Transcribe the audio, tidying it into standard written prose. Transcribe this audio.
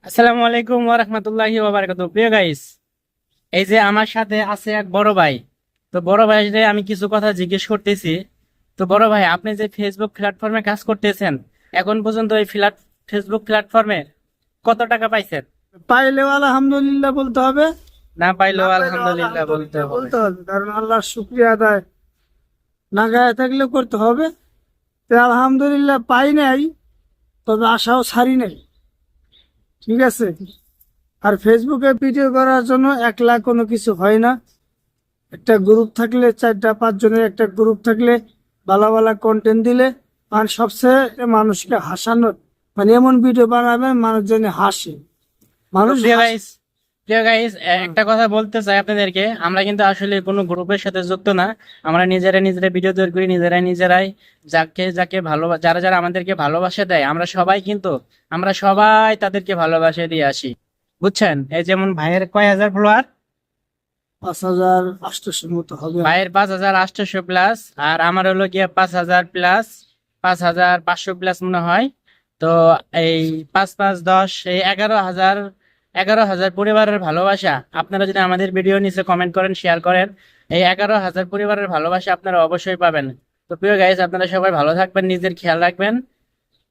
আসসালামু আলাইকুম ওয়া রাহমাতুল্লাহি ওয়া বারাকাতুহু। প্রিয় গাইস, এই যে আমার সাথে আছে এক বড় ভাই। তো বড় ভাইরে আমি কিছু কথা জিজ্ঞেস করতেছি। তো বড় ভাই, আপনি যে ফেসবুক প্ল্যাটফর্মে কাজ করতেছেন, এখন পর্যন্ত এই ফেসবুক প্ল্যাটফর্মে কত টাকা পাইছেন? পাইলেও আলহামদুলিল্লাহ বলতে হবে, না না পাইলেও পাইলেও আলহামদুলিল্লাহ বলতে আলহামদুলিল্লাহ হবে। বলতে হবে, কারণ আল্লাহর শুক্রিয়া আদায় না গায়ে থাকলে করতে হবে। তো আলহামদুলিল্লাহ পাই নাই, তবে আশাও ছাড়ি নাই। ঠিক আছে। আর ফেসবুকে ভিডিও করার জন্য 1 লাখ কোনো কিছু হয় না। একটা গ্রুপ থাকলে, 4-5 জনের একটা গ্রুপ থাকলে, ভালো ভালো কন্টেন্ট দিলে, মানে সবচেয়ে মানুষকে হাসানোর, মানে এমন ভিডিও বানাবেন মানুষজনে হাসে, তো মানুষ হাসে। প্রিয় গাইস, একটা কথা বলতে চাই আপনাদেরকে, আমরা কিন্তু আসলে কোনো গ্রুপের সাথে যুক্ত না। আমরা নিজেরা ভিডিও তৈরি করি, নিজেরাই যাকে যাকে ভালো, যারা যারা আমাদেরকে ভালোবাসা দেয়, আমরা সবাই তাদেরকে ভালোবাসা দিয়ে আসি। বুঝছেন? এই যেমন ভাইয়ের কয় হাজার ফলোয়ার? 5,800 মতো হবে। ভাইয়ের 5,800 প্লাস, আর আমার হলো গিয়ে 5,000 প্লাস, 5,500 প্লাস মনে হয়। তো এই 5 5 10, এই 11,000, 11,000 পরিবারের ভালোবাসা আপনারা যদি আমাদের ভিডিও নিচে কমেন্ট করেন, শেয়ার করেন, এই 11,000 পরিবারের ভালোবাসা আপনারা অবশ্যই পাবেন। তো প্রিয় গাইস, আপনারা সবাই ভালো থাকবেন, নিজের খেয়াল রাখবেন।